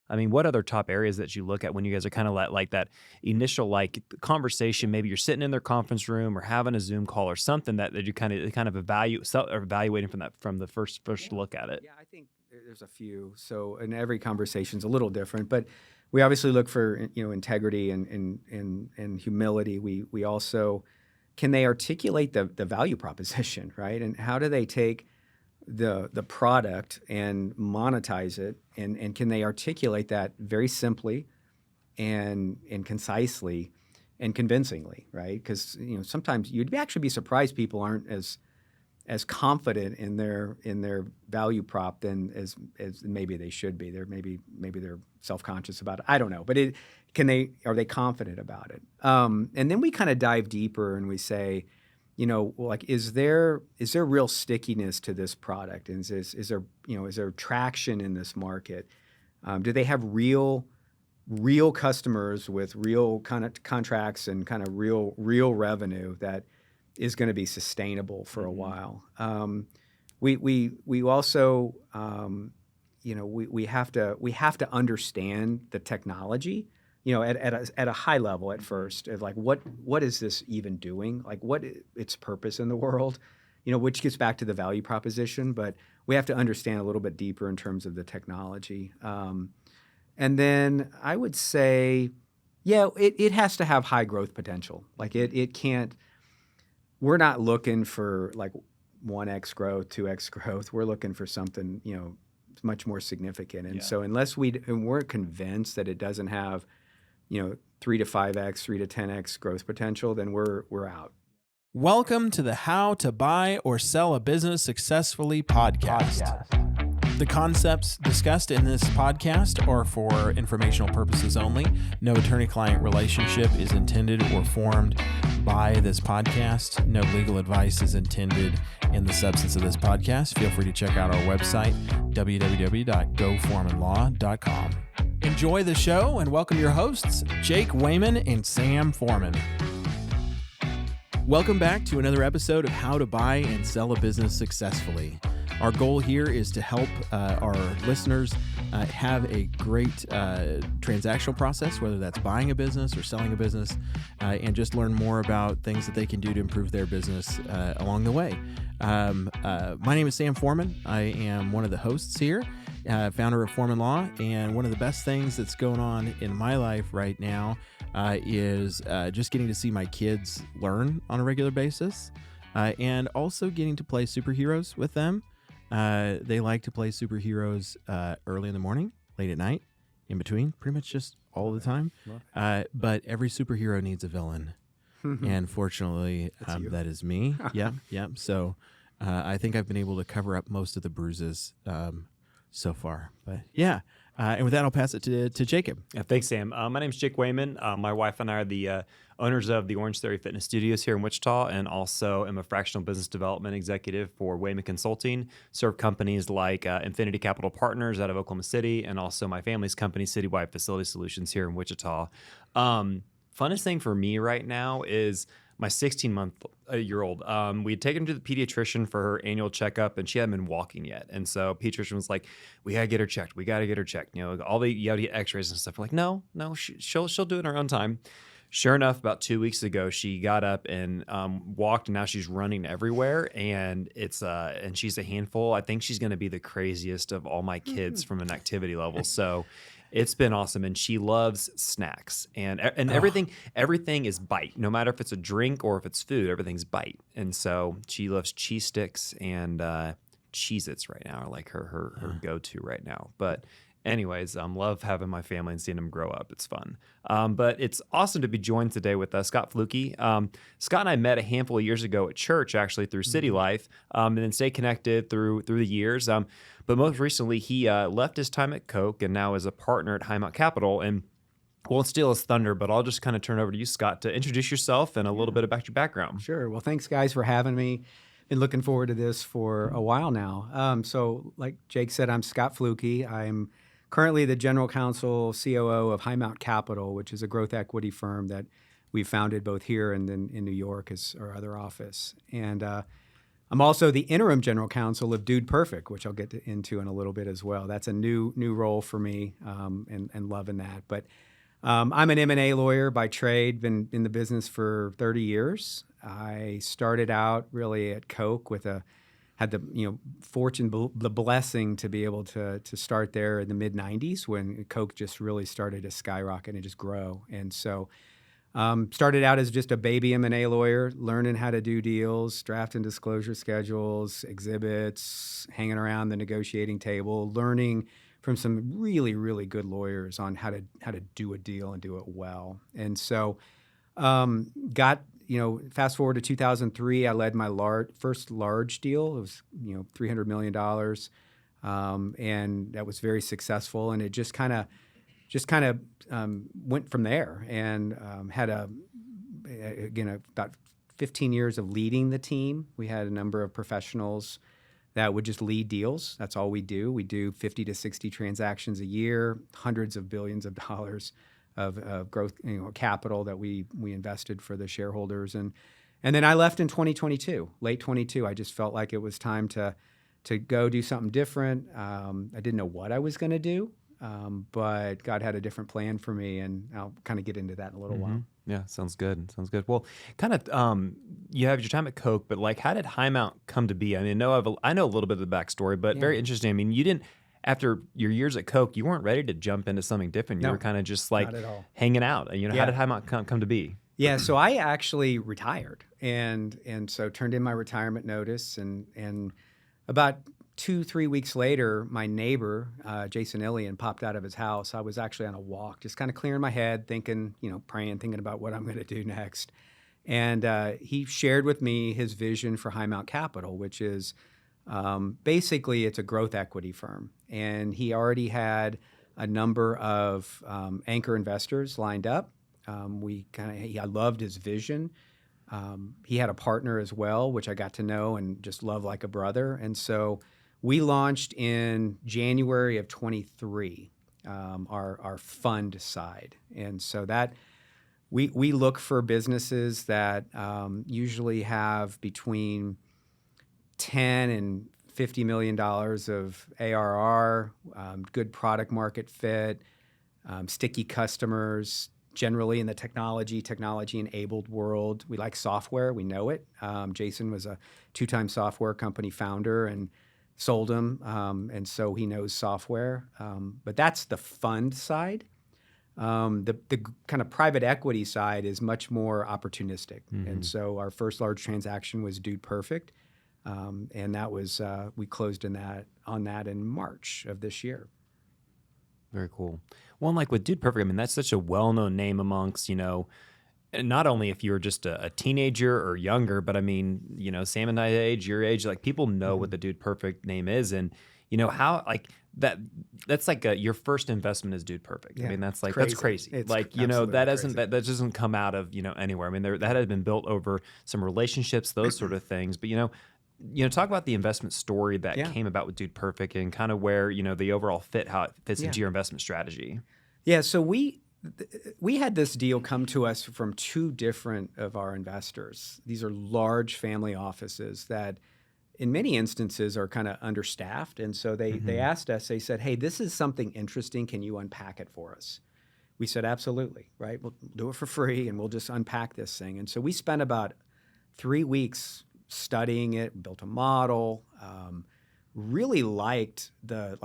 I mean, what other top areas that you look at when you guys are kind of like that initial like conversation? Maybe you're sitting in their conference room or having a Zoom call or something that you kind of evaluating from the first Yeah. look at it. Yeah, I think there's a few. So, and every conversation's a little different, but we obviously look for, integrity and humility. We also, can they articulate the value proposition, right? And how do they take the product and monetize it, and can they articulate that very simply and concisely and convincingly, right? Because sometimes you'd actually be surprised people aren't as confident in their value prop than as maybe they should be. Maybe they're self-conscious about it. I don't know, but are they confident about it? And then we kind of dive deeper and we say, like, is there real stickiness to this product? And is there traction in this market? Do they have real customers with real kind of contracts and kind of real revenue that is going to be sustainable for a while? We also we have to understand the technology, at a high level at first, of like what is this even doing? Like, what its purpose in the world? Which gets back to the value proposition, but we have to understand a little bit deeper in terms of the technology. And then I would say, yeah, it has to have high growth potential. Like it can't. We're not looking for like 1x growth, 2x growth. We're looking for something, much more significant. And so unless we're convinced that it doesn't have, 3 to 5x, 3 to 10x growth potential, then we're out. Welcome to the How to Buy or Sell a Business Successfully podcast. The concepts discussed in this podcast are for informational purposes only. No attorney-client relationship is intended or formed by this podcast. No legal advice is intended in the substance of this podcast. Feel free to check out our website, www.goforemanlaw.com. Enjoy the show and welcome your hosts, Jake Wayman and Sam Foreman. Welcome back to another episode of How to Buy and Sell a Business Successfully. Our goal here is to help our listeners have a great transactional process, whether that's buying a business or selling a business, and just learn more about things that they can do to improve their business along the way. My name is Sam Foreman. I am one of the hosts here, founder of Foreman Law, and one of the best things that's going on in my life right now is just getting to see my kids learn on a regular basis, and also getting to play superheroes with them. They like to play superheroes early in the morning, late at night, in between, pretty much just all the time. But every superhero needs a villain. And fortunately, that is me. Yeah. So I think I've been able to cover up most of the bruises so far. But yeah. And with that, I'll pass it to Jacob. Yeah, thanks, Sam. My name is Jake Wayman. My wife and I are the owners of the Orange Theory Fitness Studios here in Wichita, and also am a fractional business development executive for Wayman Consulting. Serve companies like Infinity Capital Partners out of Oklahoma City, and also my family's company, Citywide Facility Solutions, here in Wichita. Funnest thing for me right now is my 16-month-year-old. We had taken her to the pediatrician for her annual checkup, and she hadn't been walking yet. And so pediatrician was like, "We gotta get her checked. We gotta get her checked. You gotta get X-rays and stuff." We're like, "No, she'll do it in her own time." Sure enough, about 2 weeks ago, she got up and walked, and now she's running everywhere. And and she's a handful. I think she's going to be the craziest of all my kids from an activity level. So it's been awesome, and she loves snacks, and everything is bite. No matter if it's a drink or if it's food, everything's bite. And so she loves cheese sticks and Cheez-Its right now, are like her go-to right now. But anyways, love having my family and seeing them grow up. It's fun. But it's awesome to be joined today with Scott Flucke. Scott and I met a handful of years ago at church, actually through City Life, and then stayed connected through the years. But most recently, he left his time at Coke and now is a partner at Highmount Capital. And won't steal his thunder, but I'll just kind of turn over to you, Scott, to introduce yourself and a little bit about your background. Sure. Well, thanks, guys, for having me. Been looking forward to this for a while now. So like Jake said, I'm Scott Flucke. I'm currently the general counsel, COO of Highmount Capital, which is a growth equity firm that we founded both here and then in New York as our other office. And I'm also the interim general counsel of Dude Perfect, which I'll get into in a little bit as well. That's a new role for me, and loving that. But I'm an M&A lawyer by trade, been in the business for 30 years. I started out really at Coke had the fortune, the blessing to be able to start there in the mid 90s when Coke just really started to skyrocket and just grow. And so started out as just a baby M&A lawyer, learning how to do deals, drafting disclosure schedules, exhibits, hanging around the negotiating table, learning from some really, really good lawyers on how to do a deal and do it well. And so fast forward to 2003, I led my first large deal. It was $300 million, and that was very successful. And it just kind of went from there, and had about 15 years of leading the team. We had a number of professionals that would just lead deals. That's all we do. We do 50 to 60 transactions a year, hundreds of billions of dollars of growth, capital that we invested for the shareholders. And then I left in 2022, late 22. I just felt like it was time to go do something different. I didn't know what I was going to do, but God had a different plan for me, and I'll kind of get into that in a little while. Yeah, sounds good. Well, kind of, you have your time at Coke, but like, how did Highmount come to be? I mean, I know a little bit of the backstory, but very interesting. I mean, you didn't, after your years at Coke, you weren't ready to jump into something different. You were kind of just like hanging out. How did Highmount come to be? Yeah, so I actually retired, and so turned in my retirement notice, and about 2-3 weeks later, my neighbor, Jason Illian, popped out of his house. I was actually on a walk, just kind of clearing my head, thinking, praying, thinking about what I'm going to do next. And he shared with me his vision for Highmount Capital, which is basically it's a growth equity firm. And he already had a number of anchor investors lined up. I loved his vision. He had a partner as well, which I got to know and just love like a brother. And so we launched in January of 23, our fund side. And so that we look for businesses that usually have between 10 and $50 million of ARR, good product market fit, sticky customers, generally in the technology-enabled world. We like software. We know it. Jason was a 2-time software company founder and sold him, and so he knows software. But that's the fund side. The kind of private equity side is much more opportunistic. And so our first large transaction was Dude Perfect, and that was we closed on that in March of this year. Very cool. Well, and like with Dude Perfect, I mean, that's such a well-known name amongst, and not only if you were just a teenager or younger, but I mean, Sam and I's age, your age, like people know what the Dude Perfect name is. And, how like that's like your first investment is Dude Perfect. Yeah, I mean, that's crazy. It's like, that doesn't come out of, anywhere. I mean, that had been built over some relationships, those sort of things. But, talk about the investment story that came about with Dude Perfect and kind of where, the overall how it fits into your investment strategy. Yeah, so we had this deal come to us from 2 different of our investors. These are large family offices that in many instances are kind of understaffed. And so they asked us, they said, hey, this is something interesting. Can you unpack it for us? We said, absolutely, right? We'll do it for free and we'll just unpack this thing. And so we spent about 3 weeks studying it, built a model, really liked the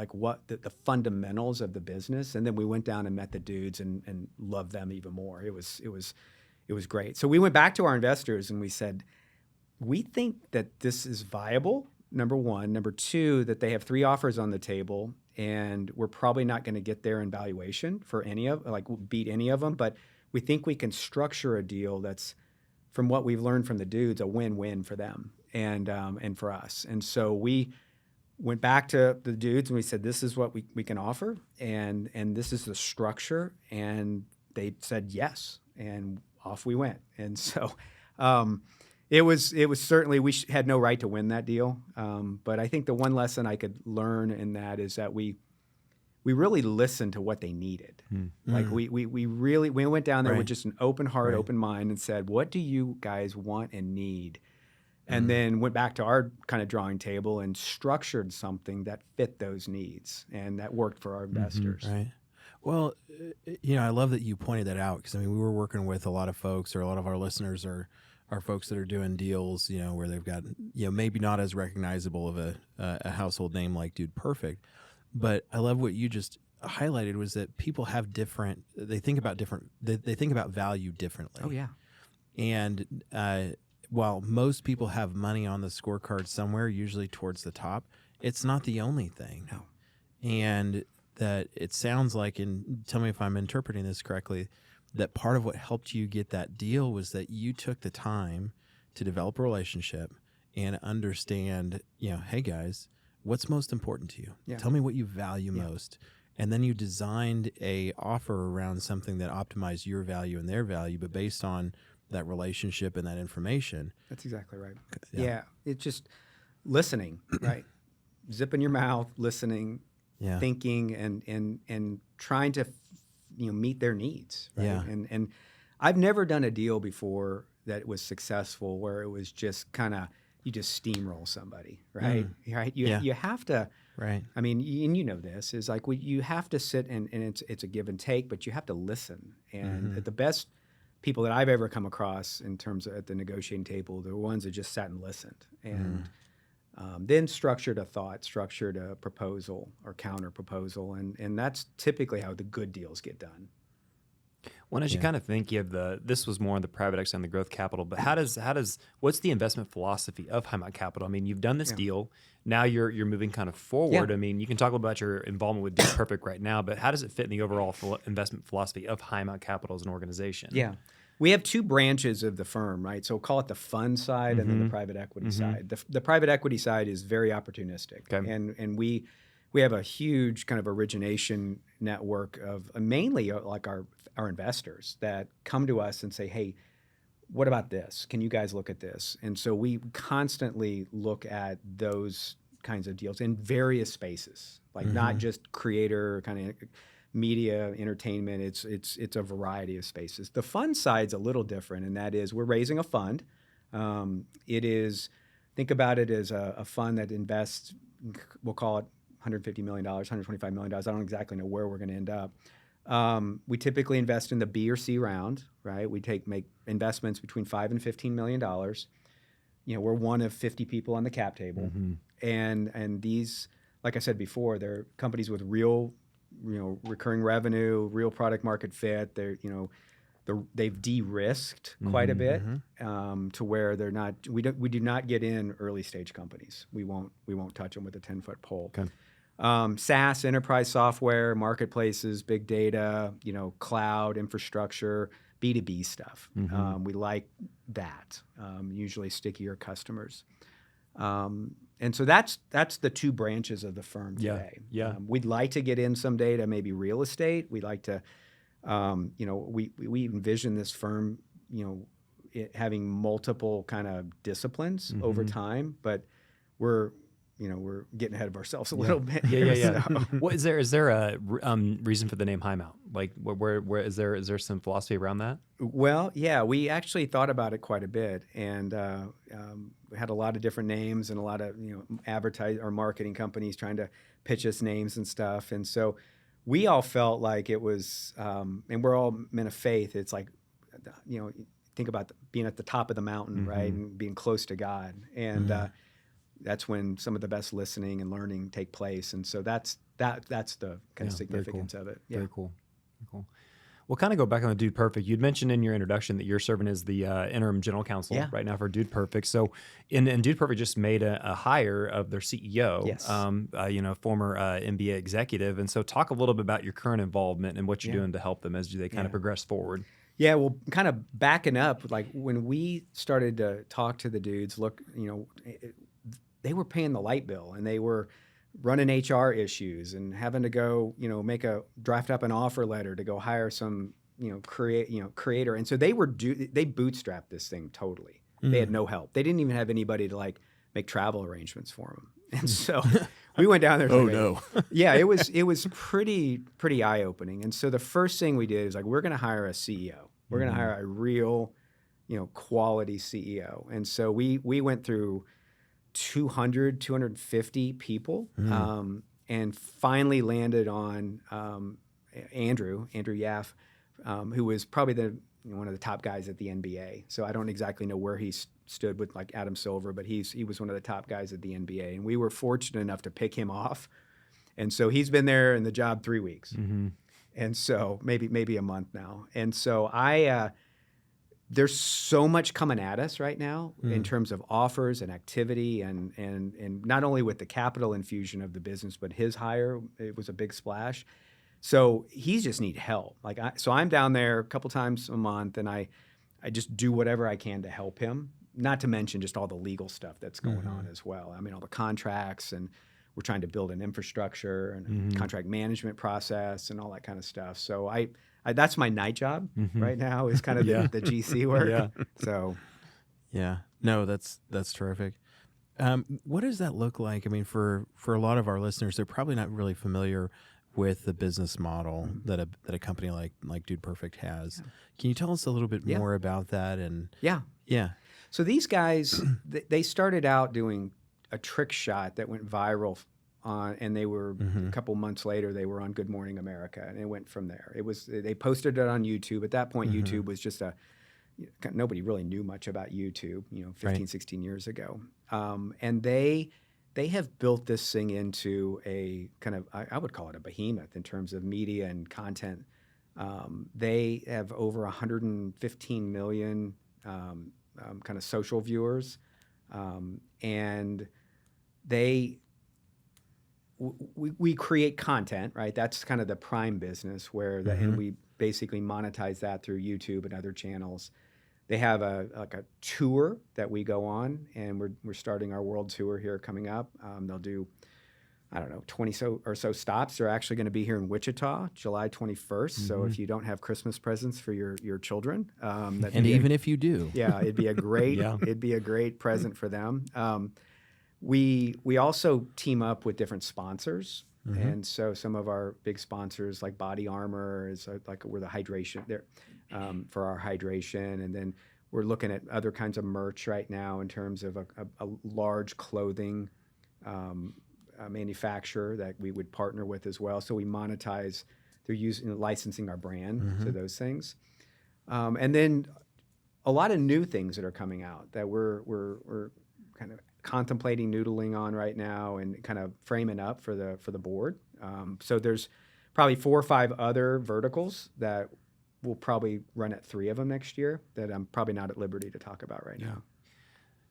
fundamentals of the business, and then we went down and met the dudes and loved them even more. It was great. So we went back to our investors and we said, we think that this is viable. Number one, number two, that they have 3 offers on the table, and we're probably not going to get there in valuation for beat any of them, but we think we can structure a deal that's, from what we've learned from the dudes, a win-win for them and for us. And so we went back to the dudes and we said, this is what we can offer, and this is the structure. And they said yes, and off we went. And so it was certainly, we had no right to win that deal. But I think the one lesson I could learn in that is that we really listened to what they needed. Like we went down there with just an open heart, open mind, and said, what do you guys want and need? and then went back to our kind of drawing table and structured something that fit those needs and that worked for our investors. Right. Well, I love that you pointed that out, because I mean, we were working with a lot of folks, or a lot of our listeners are folks that are doing deals, where they've got, maybe not as recognizable of a household name like Dude Perfect, but I love what you just highlighted was that people have they think about value differently. Oh yeah. And while most people have money on the scorecard somewhere, usually towards the top, it's not the only thing. No. And that it sounds like, and tell me if I'm interpreting this correctly, that part of what helped you get that deal was that you took the time to develop a relationship and understand, hey guys, what's most important to you? Yeah. Tell me what you value most. And then you designed a offer around something that optimized your value and their value, but based on that relationship and that information. That's exactly right. Yeah. It's just listening, right? Zipping your mouth, listening, thinking, and trying to, meet their needs. Right? Yeah. And I've never done a deal before that was successful where it was just kind of, you just steamroll somebody, right? Right. You have to, right. I mean, and you know this is like you have to sit and it's a give and take, but you have to listen. And the best people that I've ever come across in terms of at the negotiating table, the ones that just sat and listened and then structured a thought, structured a proposal or counter proposal, and that's typically how the good deals get done. Well, as you kind of think, you have this was more on the private equity and the growth capital, but what's the investment philosophy of Highmount Capital? I mean, you've done this deal. Now you're moving kind of forward. I mean, you can talk about your involvement with Dude Perfect right now, but how does it fit in the overall investment philosophy of Highmount Capital as an organization? Yeah. We have two branches of the firm, right? So we'll call it the fund side and then the private equity side. The private equity side is very opportunistic. Okay. And we have a huge kind of origination network of mainly like our investors that come to us and say, hey, what about this? Can you guys look at this? And so we constantly look at those kinds of deals in various spaces, like not just creator kind of media, entertainment. It's a variety of spaces. The fund side's a little different, and that is we're raising a fund. It is, think about it as a fund that invests, we'll call it $150 million, $125 million. I don't exactly know where we're going to end up. We typically invest in the B or C round, right? We make investments between $5 and $15 million. We're one of 50 people on the cap table, and these, like I said before, they're companies with real, recurring revenue, real product market fit. They've de-risked quite a bit to where they're not. We do not get in early stage companies. We won't touch them with a 10-foot pole. Okay. SaaS, enterprise software, marketplaces, big data, cloud infrastructure, B2B stuff. We like that. Usually stickier customers. And so that's the two branches of the firm today. Yeah. We'd like to get in someday to maybe real estate. We'd like to, we envision this firm, having multiple kind of disciplines over time, but we're getting ahead of ourselves a little bit. Yeah. What is there a reason for the name Highmount? Like, where is there some philosophy around that? Well, yeah, we actually thought about it quite a bit, and we had a lot of different names and a lot of advertise or marketing companies trying to pitch us names and stuff, and so we all felt like it was, and we're all men of faith. It's like, think about being at the top of the mountain, right, and being close to God, and that's when some of the best listening and learning take place. And so that's the kind of significance of it. Yeah. Very cool. We'll kind of go back on the Dude Perfect. You'd mentioned in your introduction that you're serving as the interim general counsel right now for Dude Perfect. So, and Dude Perfect just made a hire of their CEO, yes. Former MBA executive. And so talk a little bit about your current involvement and what you're doing to help them as they kind of progress forward. Yeah, well, kind of backing up, like when we started to talk to the dudes, they were paying the light bill and they were running HR issues and having to go, draft up an offer letter to go hire some, creator. And so they bootstrapped this thing totally. They had no help. They didn't even have anybody to make travel arrangements for them. And so we went down there. No. Yeah, it was pretty eye opening. And so the first thing we did is we're going to hire a CEO. We're going to hire a real quality CEO. And so we went through 250 people, and finally landed on Andrew Yaffe, who was probably one of the top guys at the NBA. So I don't exactly know where he stood with like Adam Silver, but he was one of the top guys at the NBA, and we were fortunate enough to pick him off. And so he's been there in the job 3 weeks, and so maybe a month now. And so there's so much coming at us right now in terms of offers and activity, and not only with the capital infusion of the business, but his hire, it was a big splash. So he just need help. So I'm down there a couple times a month, and I just do whatever I can to help him. Not to mention just all the legal stuff that's going on as well. I mean, all the contracts, and we're trying to build an infrastructure and a contract management process and all that kind of stuff. So I that's my night job right now, is kind of the GC work. Yeah. So Yeah. No, that's terrific. What does that look like? I mean, for a lot of our listeners, they're probably not really familiar with the business model that a company like Dude Perfect has. Yeah. Can you tell us a little bit more about that? And yeah. So these guys, they started out doing a trick shot that went viral and they were a couple months later, they were on Good Morning America, and it went from there. They posted it on YouTube. At that point, YouTube was just nobody really knew much about YouTube, 15, 16 years ago. And they have built this thing into a kind of, I would call it a behemoth in terms of media and content. They have over 115 million kind of social viewers, and we create content, right? That's kind of the prime business and we basically monetize that through YouTube and other channels. They have a tour that we go on, and we're starting our world tour here coming up. They'll do, I don't know, 20 or so stops. They're actually going to be here in Wichita, July 21st. So if you don't have Christmas presents for your children, and even if you do, it'd be a great present for them. We also team up with different sponsors. And so some of our big sponsors, like Body Armor, is we're the hydration there for our hydration. And then we're looking at other kinds of merch right now in terms of a large clothing manufacturer that we would partner with as well. So we monetize through licensing our brand to those things. And then a lot of new things that are coming out that we're kind of contemplating noodling on right now and kind of framing up for the board. So there's probably 4 or 5 other verticals that we'll probably run at 3 of them next year that I'm probably not at liberty to talk about right now.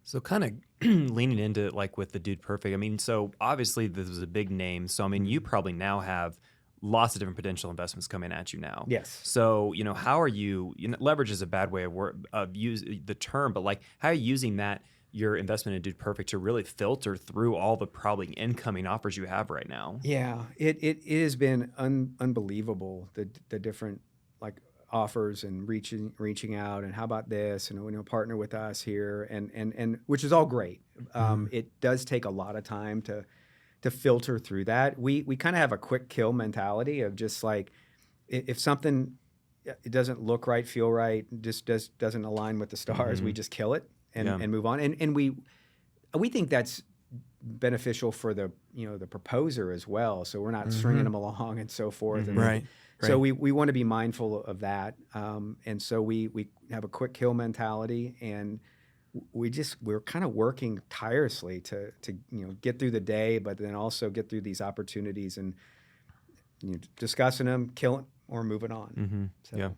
So kind of leaning into like with the Dude Perfect, I mean, so obviously this is a big name. So, I mean, you probably now have lots of different potential investments coming at you now. Yes. So, how are you, leverage is a bad way of use the term, but like how are you using your investment in Dude Perfect to really filter through all the probably incoming offers you have right now? Yeah, it has been unbelievable, the different like offers and reaching out, and how about this, and partner with us here, and which is all great. It does take a lot of time to filter through that. We kind of have a quick kill mentality of just like, if something it doesn't look right, feel right, just doesn't align with the stars, we just kill it and move on. And we think that's beneficial for the proposer as well. So we're not stringing them along and so forth. And Right. So we want to be mindful of that. And so we have a quick kill mentality, and we're kind of working tirelessly to get through the day, but then also get through these opportunities and discussing them, killing or moving on. So. Yeah.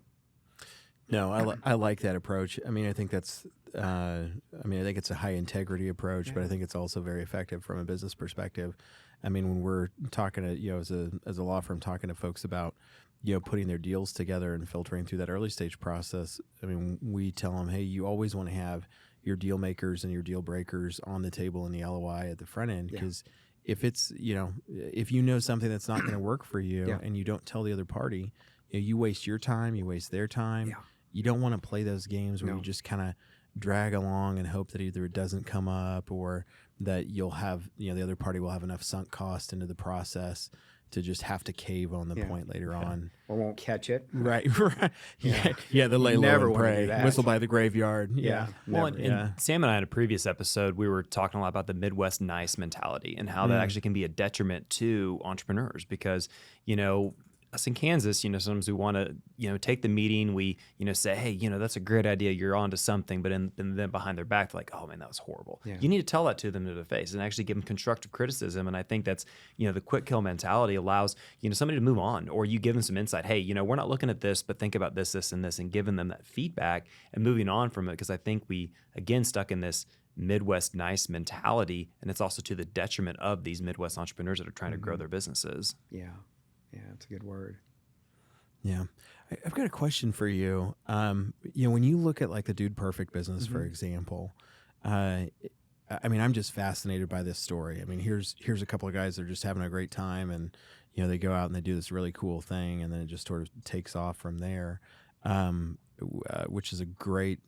No, I like that approach. I mean, I think that's, I think it's a high integrity approach, but I think it's also very effective from a business perspective. I mean, when we're talking to, as a law firm, talking to folks about, putting their deals together and filtering through that early stage process, I mean, we tell them, hey, you always want to have your deal makers and your deal breakers on the table in the LOI at the front end, because if it's, if something that's not going to work for you and you don't tell the other party, you waste your time, you waste their time. Yeah. You don't want to play those games where you just kind of drag along and hope that either it doesn't come up or that you'll have, the other party will have enough sunk cost into the process to just have to cave on the point later on. Or won't catch it. Right. Yeah. The lay low Never and wanna do pray. that. Whistle by the graveyard. Yeah. Well, Never. and Sam and I in a previous episode, we were talking a lot about the Midwest nice mentality and how that actually can be a detriment to entrepreneurs because, us in Kansas, sometimes we want to, take the meeting. We, say, hey, that's a great idea. You're onto something. But then behind their back, they're like, oh man, that was horrible. Yeah. You need to tell that to them to their face and actually give them constructive criticism. And I think that's, the quick kill mentality allows, somebody to move on, or you give them some insight. Hey, we're not looking at this, but think about this, this, and this, and giving them that feedback and moving on from it. Because I think we, again, stuck in this Midwest nice mentality. And it's also to the detriment of these Midwest entrepreneurs that are trying to grow their businesses. Yeah. Yeah, that's a good word. Yeah. I've got a question for you. When you look at like the Dude Perfect business, for example, I'm just fascinated by this story. I mean, here's a couple of guys that are just having a great time and, they go out and they do this really cool thing and then it just sort of takes off from there, which is a great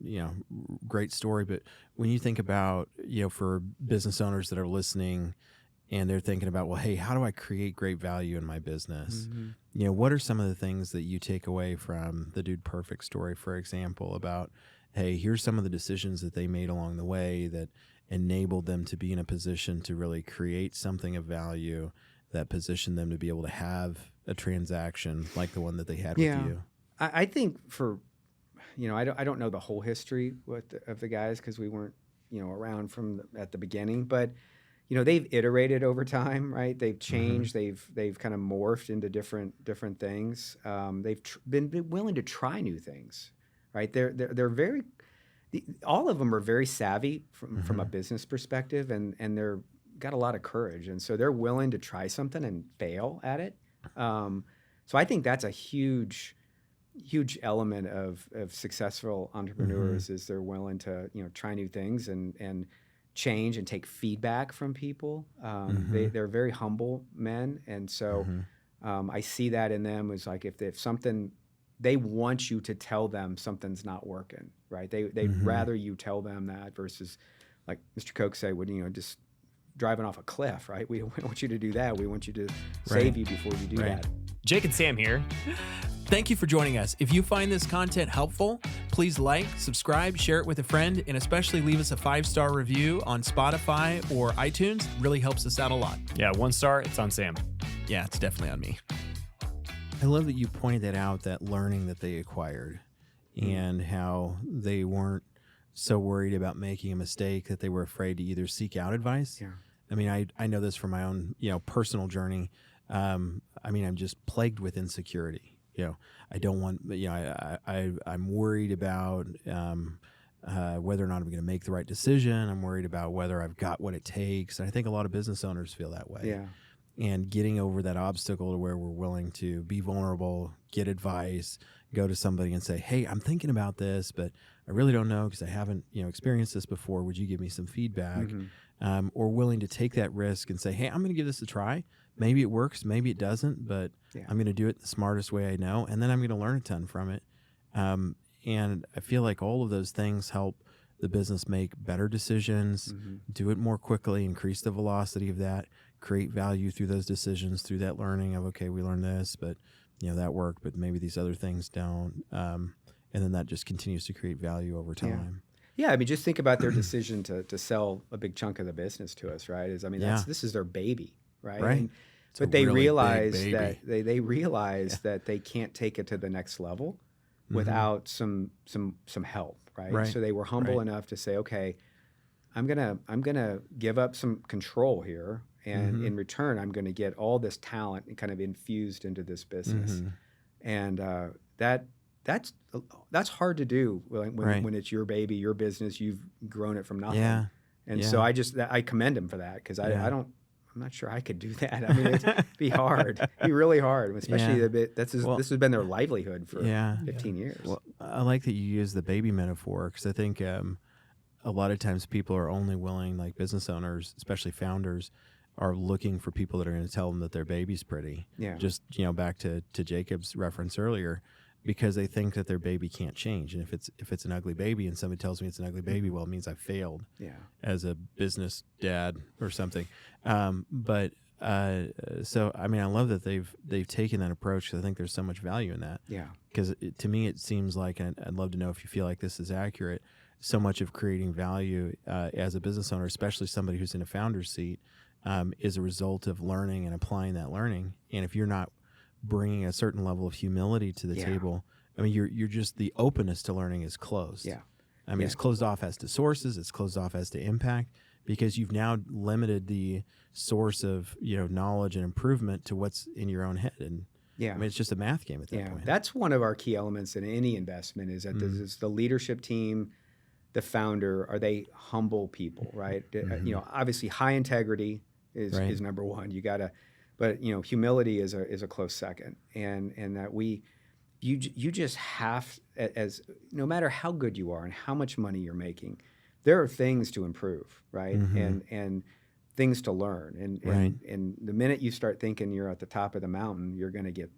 story. But when you think about, for business owners that are listening, and they're thinking about, well, hey, how do I create great value in my business? What are some of the things that you take away from the Dude Perfect story, for example, about, hey, here's some of the decisions that they made along the way that enabled them to be in a position to really create something of value that positioned them to be able to have a transaction like the one that they had with you? I think I don't know the whole history of the guys because we weren't, around at the beginning, but they've iterated over time, right? They've changed. They've kind of morphed into different things. They've been willing to try new things, right? They're very, all of them are very savvy from a business perspective, and they're got a lot of courage, and so they're willing to try something and fail at it. So I think that's a huge element of successful entrepreneurs is they're willing to try new things and change and take feedback from people. They're very humble men. And so I see that in them as like if something, they want you to tell them something's not working, right? They'd rather you tell them that versus like Mr. Koch said, just driving off a cliff, right? We don't want you to do that. We want you to save you before you do that. Jake and Sam here. Thank you for joining us. If you find this content helpful, please like, subscribe, share it with a friend, and especially leave us a 5-star review on Spotify or iTunes. It really helps us out a lot. Yeah, 1 star, it's on Sam. Yeah, it's definitely on me. I love that you pointed that out, that learning that they acquired and how they weren't so worried about making a mistake that they were afraid to either seek out advice. Yeah. I mean, I know this from my own, personal journey. I'm just plagued with insecurity. I don't want, I'm worried about whether or not I'm going to make the right decision. I'm worried about whether I've got what it takes. And I think a lot of business owners feel that way. Yeah. And getting over that obstacle to where we're willing to be vulnerable, get advice, go to somebody and say, hey, I'm thinking about this, but I really don't know because I haven't, experienced this before. Would you give me some feedback? Or willing to take that risk and say, hey, I'm going to give this a try. Maybe it works, maybe it doesn't, but I'm going to do it the smartest way I know, and then I'm going to learn a ton from it. And I feel like all of those things help the business make better decisions, do it more quickly, increase the velocity of that, create value through those decisions, through that learning of, okay, we learned this, but that worked, but maybe these other things don't. And then that just continues to create value over time. Yeah, just think about their decision to sell a big chunk of the business to us, right? This is their baby, right? Right. But they realize that they realize that they can't take it to the next level without some help, right? So they were humble enough to say, okay, I'm gonna give up some control here, and in return, I'm gonna get all this talent and kind of infused into this business, and that's hard to do when it's your baby, your business, you've grown it from nothing. And so I commend him for that because I'm not sure I could do that. It'd be hard. It'd be really hard, especially this has been their livelihood for 15 years. Well, I like that you use the baby metaphor because I think a lot of times people are only willing, like business owners, especially founders, are looking for people that are going to tell them that their baby's pretty. Yeah. Just, back to Jacob's reference earlier, because they think that their baby can't change. And if it's an ugly baby and somebody tells me it's an ugly baby, well, it means I failed as a business dad or something. But So I mean, I love that they've taken that approach. 'Cause I think there's so much value in that. Yeah. Because to me, it seems like, and I'd love to know if you feel like this is accurate. So much of creating value as a business owner, especially somebody who's in a founder's seat, is a result of learning and applying that learning. And if you're not bringing a certain level of humility to the table, I mean, you're just, the openness to learning is closed. Yeah. I mean, it's closed off as to sources. It's closed off as to impact, because you've now limited the source of knowledge and improvement to what's in your own head. And Yeah. I mean, it's just a math game at that point. That's one of our key elements in any investment, is that this is the leadership team, the founder, are they humble people, right? Obviously high integrity is number one. You gotta, but humility is a close second. And that you just have, as no matter how good you are and how much money you're making, there are things to improve, right? And things to learn. And the minute you start thinking you're at the top of the mountain, you're gonna get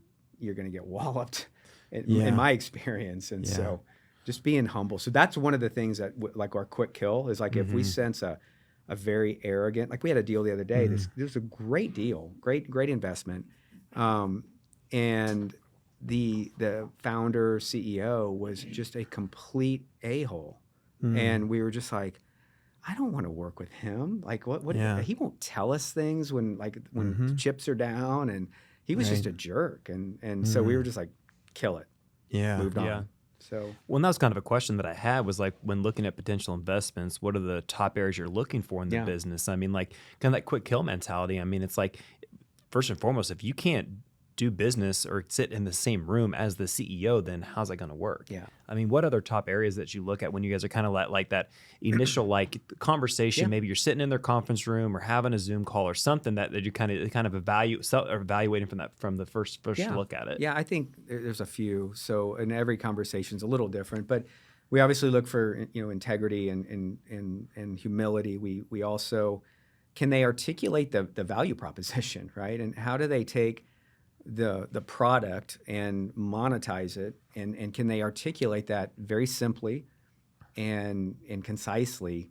walloped, in my experience. And so just being humble. So that's one of the things that like our quick kill is like, if we sense a very arrogant, like we had a deal the other day, this was a great deal, great investment. And the founder CEO was just a complete a-hole. And we were just like, I don't want to work with him. Like what he won't tell us things when chips are down, and he was just a jerk. And so we were just like, kill it. Yeah. Moved on. Yeah. So, well, and that was kind of a question that I had, was like, when looking at potential investments, what are the top areas you're looking for in the business? I mean, like kind of that quick kill mentality. I mean, it's like, first and foremost, if you can't do business or sit in the same room as the CEO, then how's that going to work? Yeah. I mean, what other top areas that you look at when you guys are kind of like that initial like conversation? Maybe you're sitting in their conference room or having a Zoom call or something that you kind of evaluating from the first look at it. Yeah, I think there's a few. So, and every conversation's a little different, but we obviously look for integrity and humility. We also, can they articulate the value proposition, right? And how do they take the product and monetize it, and can they articulate that very simply and concisely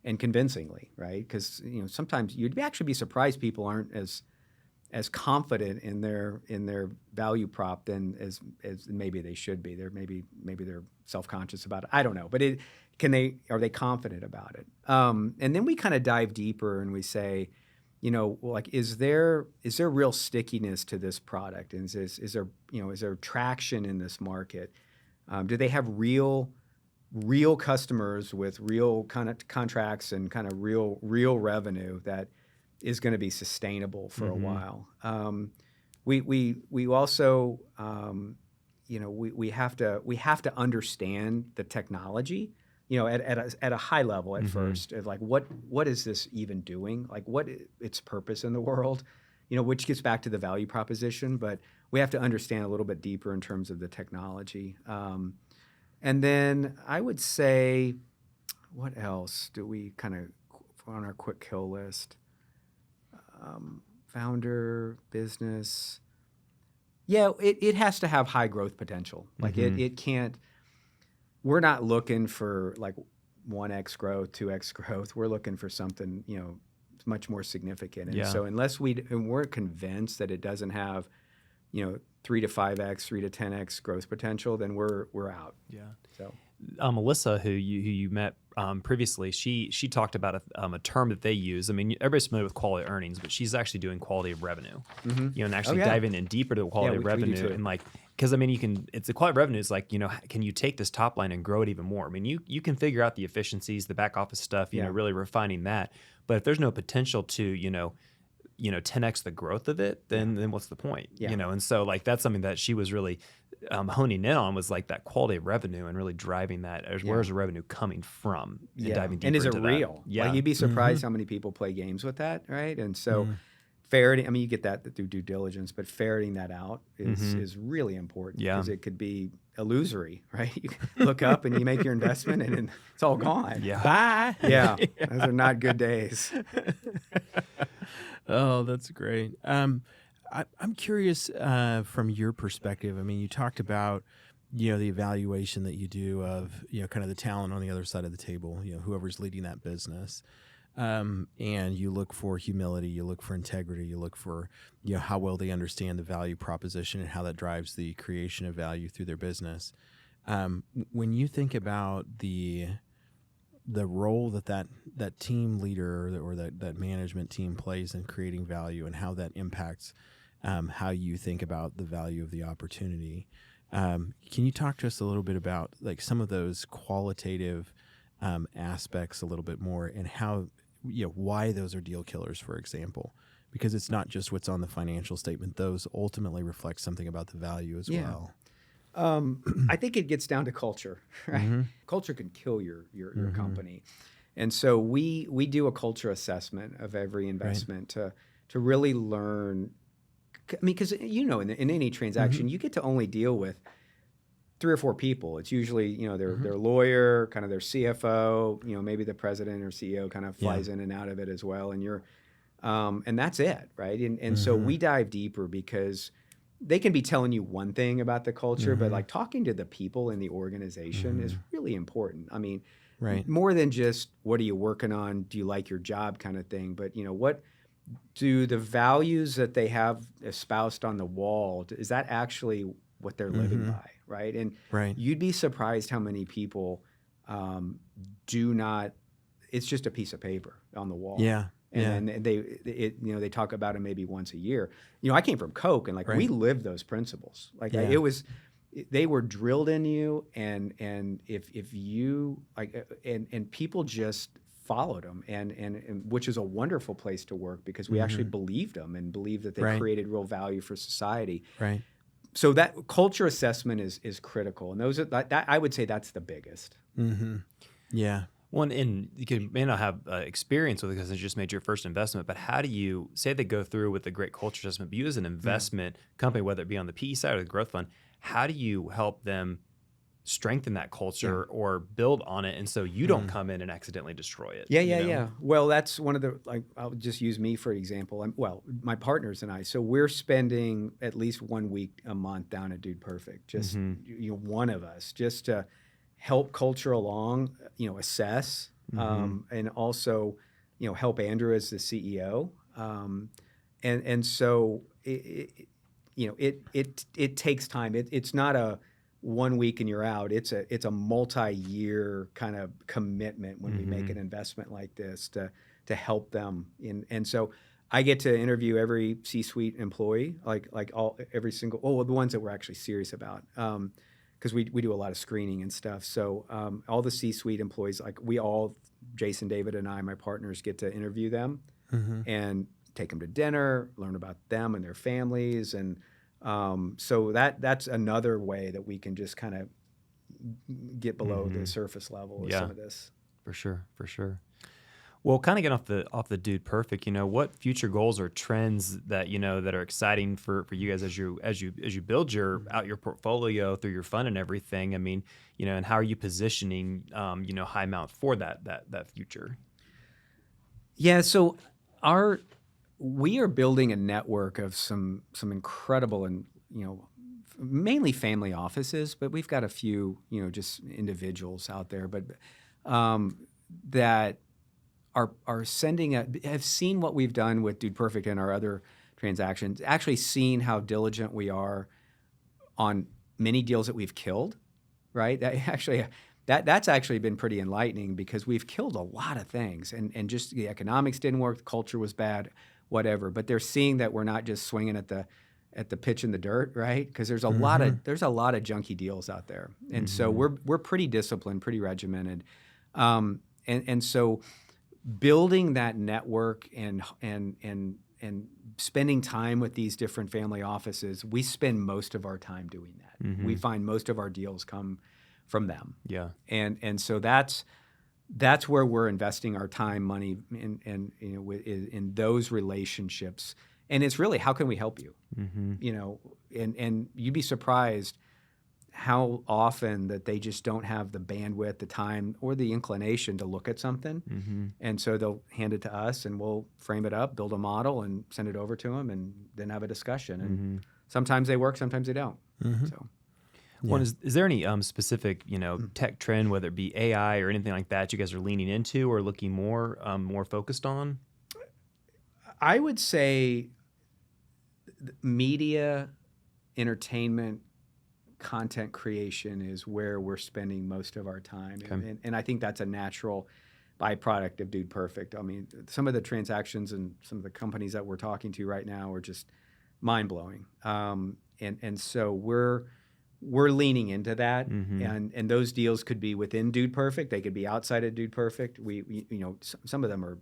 and convincingly, right? Because sometimes you'd actually be surprised people aren't as confident in their value prop than as maybe they should be. Maybe they're self-conscious about it. I don't know, but are they confident about it? And then we kind of dive deeper and we say, like, is there real stickiness to this product? And is there traction in this market? Do they have real customers with real kind of contracts and kind of real revenue that is going to be sustainable for a while? We also we have to understand the technology. At a high level at first, like what is this even doing? Like what its purpose in the world, which gets back to the value proposition. But we have to understand a little bit deeper in terms of the technology. And then I would say, what else do we kind of on our quick kill list? Founder, business. Yeah, it has to have high growth potential. Like it can't. We're not looking for like 1x growth, 2x growth. We're looking for something, much more significant. And so unless we're convinced that it doesn't have, 3 to 5x, 3 to 10x growth potential, then we're out. Yeah. So Melissa, who you met previously, she talked about a term that they use. I mean, everybody's familiar with quality earnings, but she's actually doing quality of revenue. And actually diving in deeper to the quality of revenue, and like, because I mean, it's the quality of revenue is like, can you take this top line and grow it even more? I mean, you can figure out the efficiencies, the back office stuff, really refining that. But if there's no potential to 10x the growth of it, then what's the point? And so like that's something that she was really honing in on, was like that quality of revenue and really driving that. Where's the revenue coming from? And diving deeper and is it into real? That. Yeah, like you'd be surprised how many people play games with that, right? And so ferreting, I mean, you get that through due diligence, but ferreting that out is really important, because it could be illusory, right? You look up and you make your investment and it's all gone. Yeah. Bye. Yeah, those are not good days. Oh, that's great. I'm curious from your perspective. I mean, you talked about the evaluation that you do of kind of the talent on the other side of the table. Whoever's leading that business. and you look for humility, you look for integrity, you look for how well they understand the value proposition and how that drives the creation of value through their business. When you think about the role that team leader or that management team plays in creating value and how that impacts how you think about the value of the opportunity, can you talk to us a little bit about like some of those qualitative aspects a little bit more, and how why those are deal killers, for example? Because it's not just what's on the financial statement; those ultimately reflect something about the value as well. I think it gets down to culture, right? Mm-hmm. Culture can kill your company. And so we do a culture assessment of every investment to really learn. I mean, because in any transaction, you get to only deal with 3 or 4 people. It's usually their lawyer, kind of their CFO, maybe the president or CEO kind of flies in and out of it as well, and you're and that's it, right? And so we dive deeper because they can be telling you one thing about the culture, but like talking to the people in the organization is really important. I mean, more than just what are you working on, do you like your job kind of thing, but what do the values that they have espoused on the wall, is that actually what they're living by, right? And you'd be surprised how many people do not. It's just a piece of paper on the wall. Yeah. And then they talk about it maybe once a year. I came from Coke, and we lived those principles. They were drilled in you, and if you and people just followed them, and which is a wonderful place to work because we actually believed them and believed that they created real value for society. Right. So that culture assessment is critical, and those are that I would say that's the biggest. Mm-hmm. Yeah. One, and you may not have experience with it because it's just made your first investment, but how do you say they go through with a great culture assessment, but you as an investment company, whether it be on the PE side or the growth fund, how do you help them strengthen that culture or build on it, and so you don't come in and accidentally destroy it? Yeah. Well, that's one of the, I'll just use me for example. My partners and I, so we're spending at least 1 week a month down at Dude Perfect, just one of us, just to help culture along, assess, and also, help Andrew as the CEO. And so it takes time. It's not a 1 week and you're out. It's a multi-year kind of commitment when we make an investment like this to help them. And so I get to interview every C-suite employee, every single, the ones that we're actually serious about. Because we do a lot of screening and stuff. So all the C-suite employees, Jason, David, and I, my partners, get to interview them and take them to dinner, learn about them and their families. And so that's another way that we can just kind of get below the surface level of some of this. For sure. Well, kind of get off the Dude Perfect. What future goals or trends that that are exciting for you guys as you build out your portfolio through your fund and everything. I mean, and how are you positioning Highmount for that future? Yeah, so we are building a network of some incredible and mainly family offices, but we've got a few just individuals out there, but that are have seen what we've done with Dude Perfect and our other transactions, actually seen how diligent we are on many deals that we've killed, right? That's actually been pretty enlightening because we've killed a lot of things and just the economics didn't work, the culture was bad, whatever. But they're seeing that we're not just swinging at the pitch in the dirt, right? Because there's a lot of junky deals out there, and so we're pretty disciplined, pretty regimented, and so building that network and spending time with these different family offices, we spend most of our time doing that. We find most of our deals come from them. Yeah, and so that's where we're investing our time, money, in those relationships. And it's really, how can we help you? And you'd be surprised how often that they just don't have the bandwidth, the time, or the inclination to look at something. And so they'll hand it to us and we'll frame it up, build a model, and send it over to them and then have a discussion. And sometimes they work, sometimes they don't. So. One is there any specific, tech trend, whether it be AI or anything like that, you guys are leaning into or looking more focused on? I would say media, entertainment, content creation is where we're spending most of our time. Okay. And I think that's a natural byproduct of Dude Perfect. I mean, some of the transactions and some of the companies that we're talking to right now are just mind-blowing. And so we're leaning into that. And those deals could be within Dude Perfect. They could be outside of Dude Perfect. We some of them are,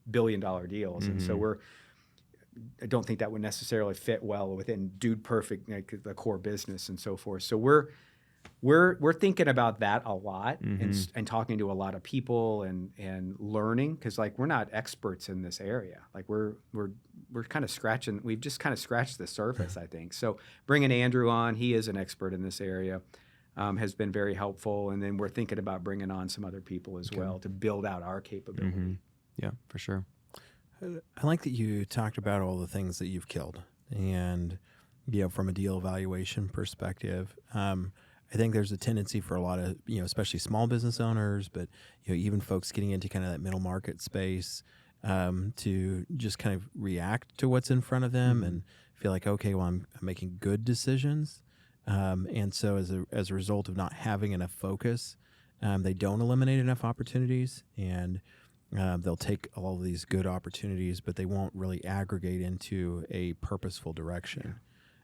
billion-dollar deals. And so I don't think that would necessarily fit well within Dude Perfect, like the core business and so forth. So we're thinking about that a lot and talking to a lot of people and learning, because like we're not experts in this area. Like we're kind of scratching. We've just kind of scratched the surface, I think. So bringing Andrew on, he is an expert in this area, has been very helpful. And then we're thinking about bringing on some other people as well to build out our capability. Yeah, for sure. I like that you talked about all the things that you've killed, and from a deal evaluation perspective. I think there's a tendency for a lot of, especially small business owners, but even folks getting into kind of that middle market space, to just kind of react to what's in front of them and feel like, okay, well, I'm making good decisions, and so as a result of not having enough focus, they don't eliminate enough opportunities, and they'll take all of these good opportunities, but they won't really aggregate into a purposeful direction.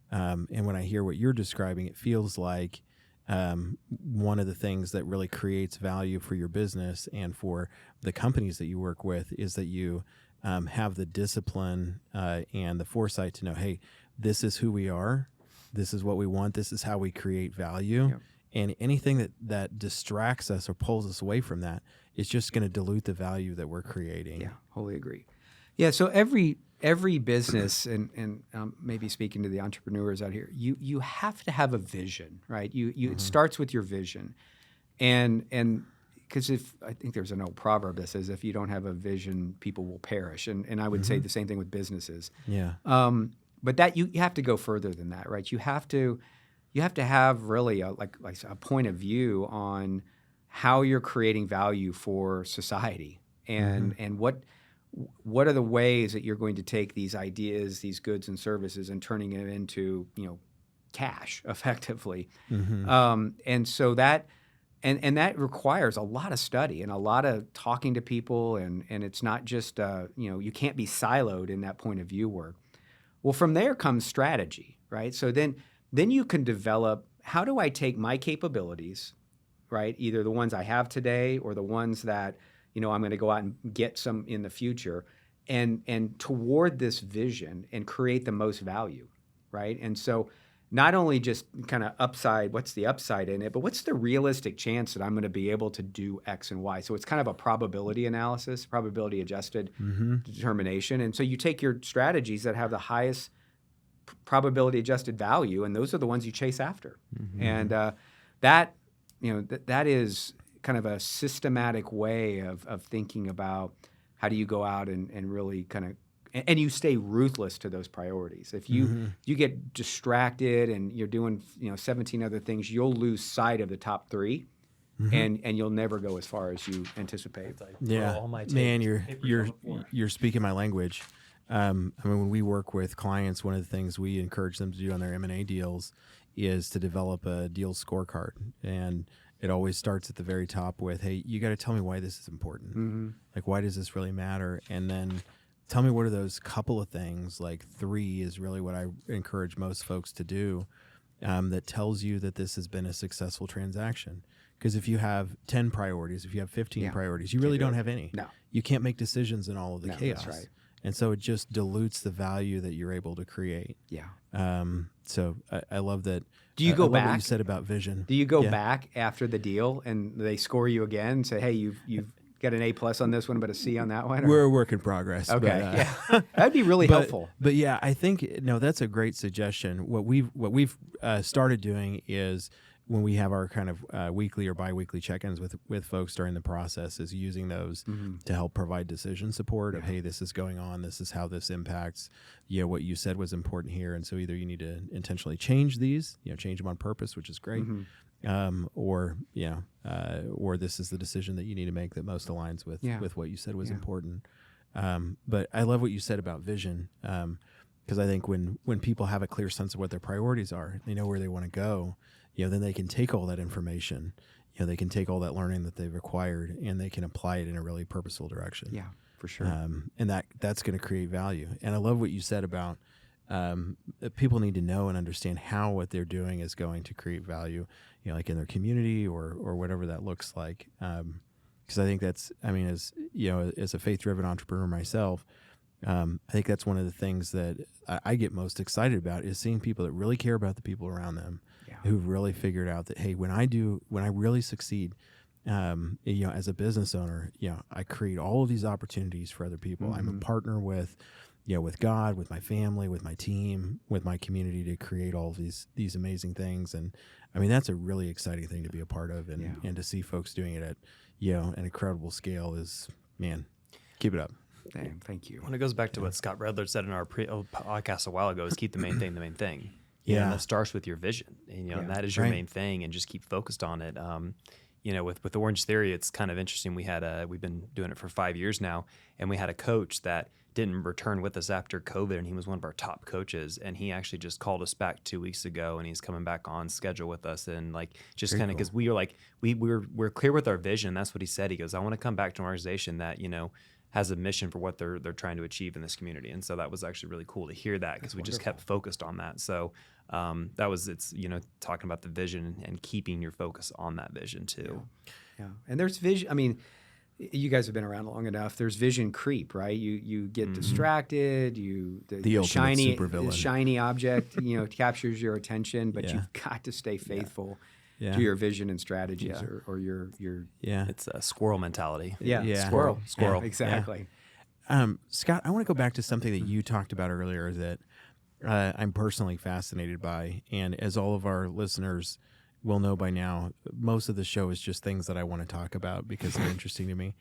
And when I hear what you're describing, it feels like one of the things that really creates value for your business and for the companies that you work with is that you have the discipline and the foresight to know, hey, this is who we are, this is what we want, this is how we create value. Yep. And anything that distracts us or pulls us away from that is just going to dilute the value that we're creating. Yeah, wholly agree. Yeah, so every business, and maybe speaking to the entrepreneurs out here, you have to have a vision, right? It starts with your vision, and because I think there's an old proverb that says if you don't have a vision, people will perish, and I would say the same thing with businesses. Yeah. But that you have to go further than that, right? You have to have really a point of view on how you're creating value for society, and what are the ways that you're going to take these ideas, these goods and services, and turning them into cash effectively. And so that that requires a lot of study and a lot of talking to people, and it's not just you can't be siloed in that point of view work. Well, from there comes strategy, right? So then you can develop, how do I take my capabilities, right? Either the ones I have today or the ones that, I'm going to go out and get some in the future, and toward this vision and create the most value, right? And so not only just kind of upside, what's the upside in it, but what's the realistic chance that I'm going to be able to do X and Y? So it's kind of a probability analysis, probability adjusted determination. And so you take your strategies that have the highest probability adjusted value, and those are the ones you chase after. And that is kind of a systematic way of thinking about how do you go out and really kind of, and you stay ruthless to those priorities. If you get distracted and you're doing 17 other things, you'll lose sight of the top three, and you'll never go as far as you anticipate. Yeah, man, you're speaking my language. I mean, when we work with clients, one of the things we encourage them to do on their M&A deals is to develop a deal scorecard, and it always starts at the very top with, hey, you got to tell me why this is important. Like, why does this really matter? And then tell me what are those couple of things, like 3 is really what I encourage most folks to do, that tells you that this has been a successful transaction. Because if you have 10 priorities, if you have 15 priorities, you really don't have any. No. You can't make decisions in all of the chaos. That's right. And so it just dilutes the value that you're able to create. Yeah. So I love that. Do you go love back? What you said about vision. Do you go back after the deal and they score you again and say, hey, you've got an A+ on this one, but a C on that one? Or? We're a work in progress. Okay. But, that'd be really helpful. But yeah, I think that's a great suggestion. What we've started doing is when we have our kind of weekly or biweekly check-ins with folks during the process, is using those to help provide decision support of, hey, this is going on, this is how this impacts, what you said was important here, and so either you need to intentionally change these, change them on purpose, which is great, or this is the decision that you need to make that most aligns with what you said was important. But I love what you said about vision, because I think when people have a clear sense of what their priorities are, they know where they want to go, then they can take all that information, they can take all that learning that they've acquired, and they can apply it in a really purposeful direction. Yeah, for sure. And that's going to create value. And I love what you said about people need to know and understand how what they're doing is going to create value, like in their community or whatever that looks like. Because I think that's, as a faith-driven entrepreneur myself, I think that's one of the things that I get most excited about, is seeing people that really care about the people around them, who've really figured out that, hey, when I really succeed, as a business owner, I create all of these opportunities for other people. I'm a partner with God, with my family, with my team, with my community, to create all of these amazing things. And that's a really exciting thing to be a part of, and to see folks doing it at an incredible scale is, man, keep it up. Damn, thank you. When it goes back to what Scott Redler said in our podcast a while ago, is keep the main thing the main thing. And that starts with your vision, and that is your main thing, and just keep focused on it. With Orange Theory, it's kind of interesting. We've been doing it for 5 years now, and we had a coach that didn't return with us after COVID, and he was one of our top coaches, and he actually just called us back 2 weeks ago, and he's coming back on schedule with us, and just kind of, because we were we're clear with our vision. That's what he said. He goes, I want to come back to an organization that has a mission for what they're trying to achieve in this community. And so that was actually really cool to hear that, because we just kept focused on that. So it's talking about the vision and keeping your focus on that vision too. Yeah. And there's vision. You guys have been around long enough. There's vision creep, right? You get distracted. The shiny supervillain. The shiny object, captures your attention, but you've got to stay faithful to your vision and strategies, or your it's a squirrel mentality. Squirrel. Yeah, exactly. Scott, I want to go back to something that you talked about earlier that I'm personally fascinated by, and as all of our listeners will know by now, most of the show is just things that I want to talk about because they're interesting to me.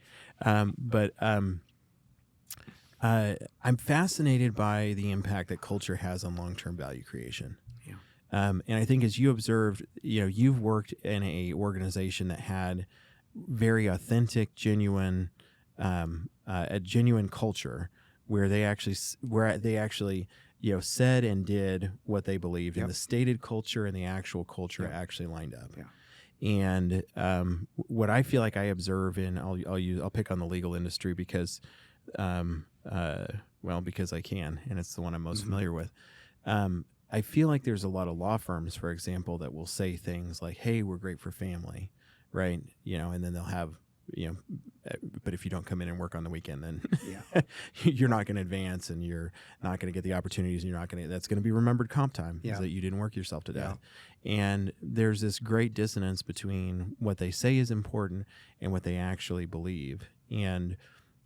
But I'm fascinated by the impact that culture has on long-term value creation. And I think, as you observed, you've worked in a organization that had very authentic, genuine, a genuine culture where they actually said and did what they believed, and the stated culture and the actual culture actually lined up. And what I feel like I observe I'll pick on the legal industry because I can, and it's the one I'm most familiar with. I feel like there's a lot of law firms, for example, that will say things like, hey, we're great for family, right? And then they'll have, but if you don't come in and work on the weekend, then you're not going to advance, and you're not going to get the opportunities, and that's going to be remembered comp time, is that you didn't work yourself to death. And there's this great dissonance between what they say is important and what they actually believe. And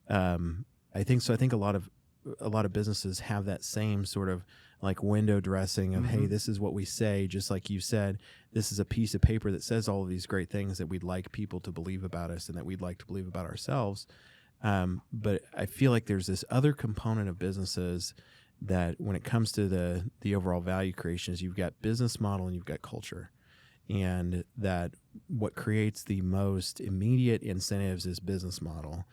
I think a lot of businesses have that same sort of window dressing of, hey, this is what we say, just like you said, this is a piece of paper that says all of these great things that we'd like people to believe about us and that we'd like to believe about ourselves. But I feel like there's this other component of businesses that, when it comes to the overall value creation, is you've got business model and you've got culture. And that what creates the most immediate incentives is business model.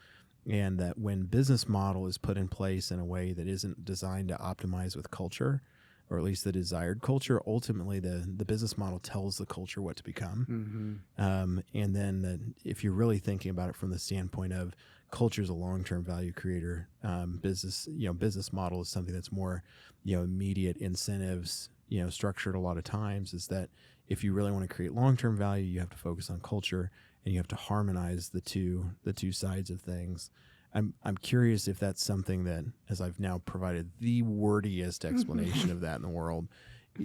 And that when business model is put in place in a way that isn't designed to optimize with culture, or at least the desired culture, ultimately the business model tells the culture what to become. And then if you're really thinking about it from the standpoint of culture is a long-term value creator, business model is something that's more, immediate incentives, structured a lot of times, is that if you really want to create long-term value, you have to focus on culture, and you have to harmonize the two sides of things. I'm curious if that's something that, as I've now provided the wordiest explanation of that in the world,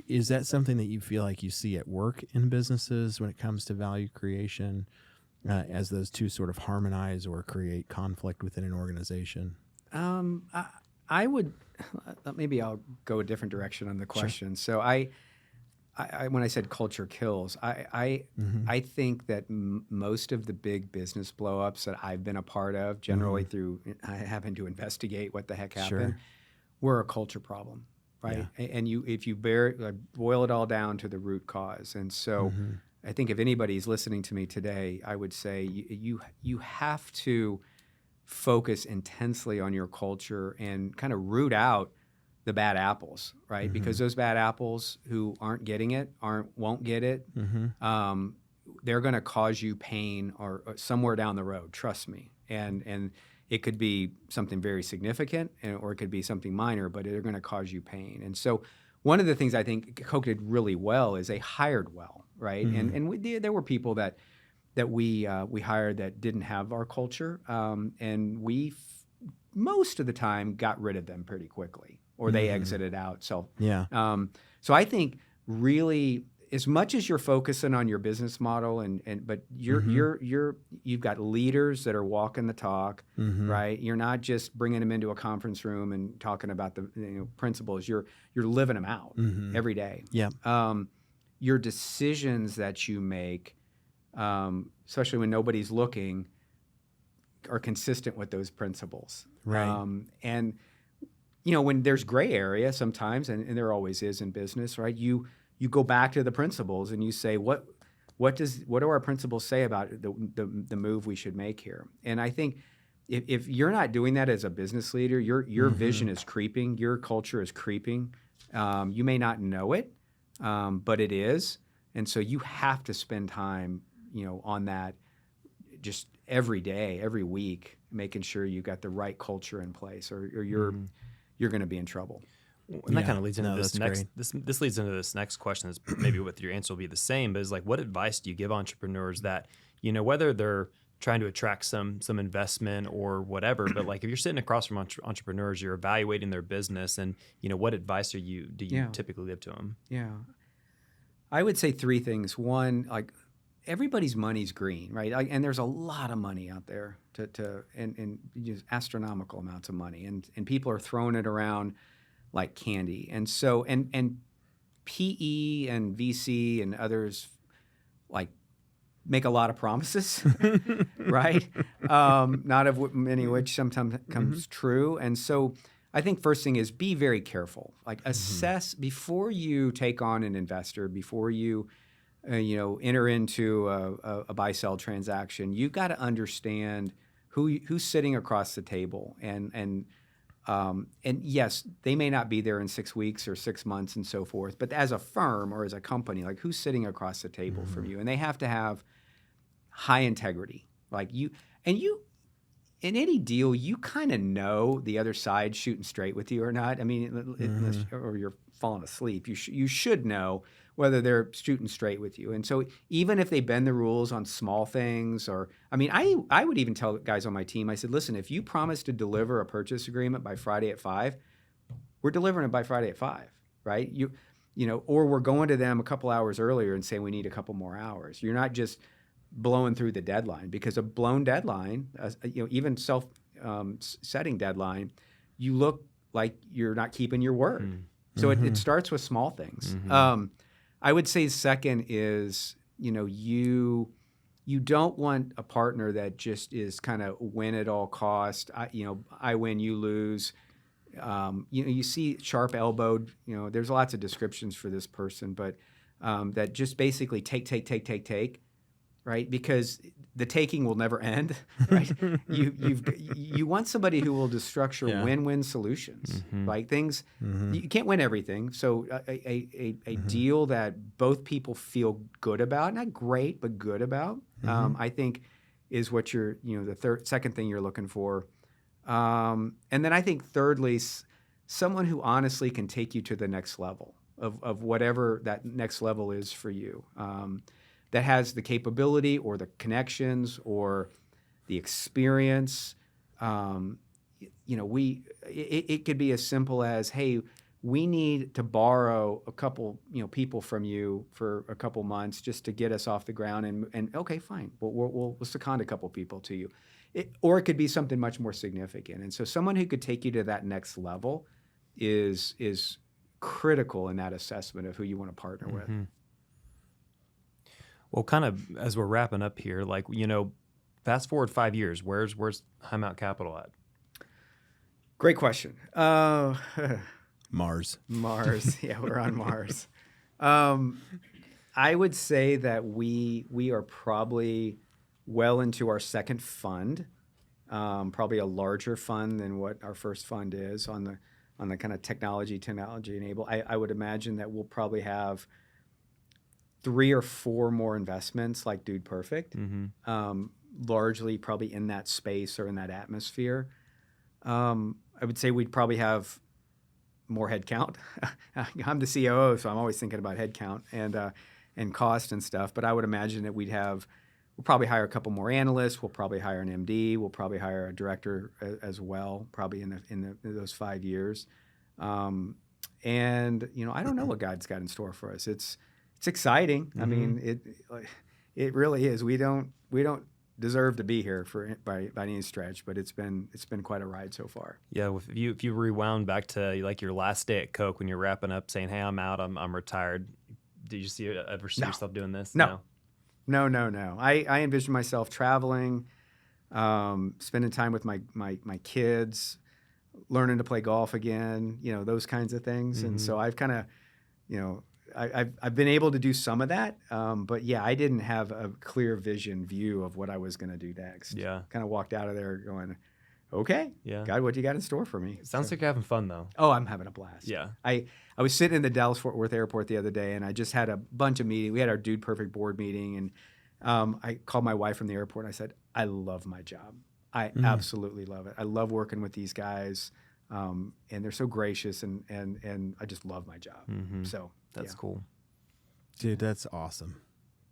is that something that you feel like you see at work in businesses when it comes to value creation, as those two sort of harmonize or create conflict within an organization? I would, maybe I'll go a different direction on the question. Sure. So when I said culture kills, I think that most of the big business blowups that I've been a part of, generally through having to investigate what the heck happened, were a culture problem, right? And if you boil it all down to the root cause, and so I think if anybody's listening to me today, I would say you have to focus intensely on your culture and kind of root out the bad apples, right? Because those bad apples who aren't getting it, won't get it, they're going to cause you pain or somewhere down the road. Trust me. And it could be something very significant, or it could be something minor, but they're going to cause you pain. And so, one of the things I think Coke did really well is they hired well, right? And there were people that we hired that didn't have our culture, and we most of the time got rid of them pretty quickly, or they exited out. So so I think really, as much as you're focusing on your business model, but you've got leaders that are walking the talk, right? You're not just bringing them into a conference room and talking about the principles. You're living them out every day. Your decisions that you make, especially when nobody's looking, are consistent with those principles. Right. And when there's gray area sometimes, and there always is in business, right? You go back to the principles and you say, what do our principles say about the move we should make here? And I think if you're not doing that as a business leader, your vision is creeping, your culture is creeping. You may not know it, but it is. And so you have to spend time, on that just every day, every week, making sure you got the right culture in place, or you're going to be in trouble. And that kind of leads into this leads into this next question. Is maybe with your answer will be the same, but is like, what advice do you give entrepreneurs that, whether they're trying to attract some investment or whatever, but like if you're sitting across from entrepreneurs, you're evaluating their business, and what advice do you typically give to them? Yeah, I would say three things. One, like, everybody's money's green, right? And there's a lot of money out there and just astronomical amounts of money, and people are throwing it around like candy. And so, and PE and VC and others like make a lot of promises, right? Not of many of which sometimes comes true. And so I think first thing is be very careful. Like, assess before you take on an investor, before you enter into a buy-sell transaction. You got to understand who's sitting across the table, and yes, they may not be there in 6 weeks or 6 months and so forth. But as a firm or as a company, like, who's sitting across the table from you, and they have to have high integrity. Like, in any deal, you kind of know the other side shooting straight with you or not. I mean, or you're falling asleep. You should know whether they're shooting straight with you. And so even if they bend the rules on small things, I would even tell guys on my team, I said, listen, if you promise to deliver a purchase agreement by Friday at 5, we're delivering it by Friday at 5, right? Or we're going to them a couple hours earlier and saying we need a couple more hours. You're not just blowing through the deadline, because a blown deadline, even self-setting deadline, you look like you're not keeping your word. So it starts with small things. I would say second is, you don't want a partner that just is kind of win at all cost. I win, you lose. You see sharp elbowed. There's lots of descriptions for this person, but that just basically take, right? Because the taking will never end, right? You want somebody who will just structure win-win solutions, like things. You can't win everything, so a deal that both people feel good about, not great, but good about, I think, is what you're, the second thing you're looking for. And then I think thirdly, someone who honestly can take you to the next level of whatever that next level is for you. That has the capability or the connections or the experience. It could be as simple as, hey, we need to borrow a couple, people from you for a couple months just to get us off the ground. And okay, fine, we'll second a couple people to you. Or it could be something much more significant. And so someone who could take you to that next level is critical in that assessment of who you want to partner with. Well, kind of as we're wrapping up here, like, fast forward 5 years, where's Highmount Capital at? Great question. Mars. Mars. Yeah, we're on Mars. I would say that we are probably well into our second fund, probably a larger fund than what our first fund is on the kind of technology enable. I would imagine that we'll probably have 3 or 4 more investments like Dude Perfect, largely probably in that space or in that atmosphere. I would say we'd probably have more headcount. I'm the COO, so I'm always thinking about headcount and cost and stuff. But I would imagine that we'll probably hire a couple more analysts. We'll probably hire an MD. We'll probably hire a director as well, probably in those 5 years. And I don't know what God's got in store for us. It's exciting. I mean, it really is. We don't deserve to be here by any stretch, but it's been quite a ride so far. Yeah, if you rewound back to like your last day at Coke when you're wrapping up, saying, "Hey, I'm out. I'm retired." Did you ever see yourself doing this? No. I envision myself traveling, spending time with my kids, learning to play golf again. Those kinds of things. And so I've kind of, I've been able to do some of that, but yeah, I didn't have a clear view of what I was going to do next. Yeah, kind of walked out of there going, "Okay, yeah, God, what do you got in store for me?" Sounds like you're having fun though. Oh, I'm having a blast. Yeah, I was sitting in the Dallas-Fort Worth airport the other day, and I just had a bunch of meetings. We had our Dude Perfect board meeting, and I called my wife from the airport. And I said, "I love my job. I absolutely love it. I love working with these guys, and they're so gracious, and I just love my job." So. That's cool. Dude, that's awesome.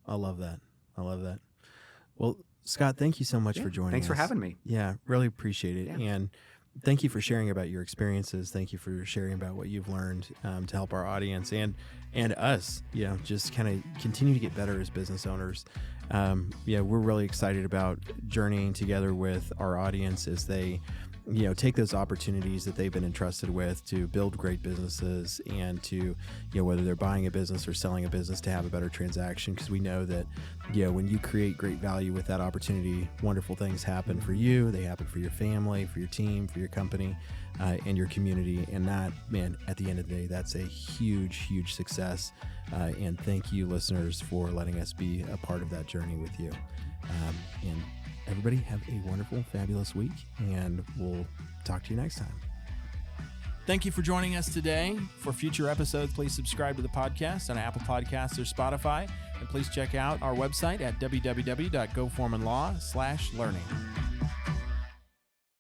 I love that. Well, Scott, thank you so much for joining us. Thanks for having me. Yeah, really appreciate it. Yeah. And thank you for sharing about your experiences. Thank you for sharing about what you've learned to help our audience and us, just kind of continue to get better as business owners. We're really excited about journeying together with our audience as they take those opportunities that they've been entrusted with to build great businesses and to, whether they're buying a business or selling a business, to have a better transaction. Because we know that, when you create great value with that opportunity, wonderful things happen for you. They happen for your family, for your team, for your company, and your community. And that, man, at the end of the day, that's a huge, huge success. And thank you, listeners, for letting us be a part of that journey with you. And everybody have a wonderful, fabulous week, and we'll talk to you next time. Thank you for joining us today. For future episodes, please subscribe to the podcast on Apple Podcasts or Spotify, and please check out our website at www.goforemanlaw.com/learning.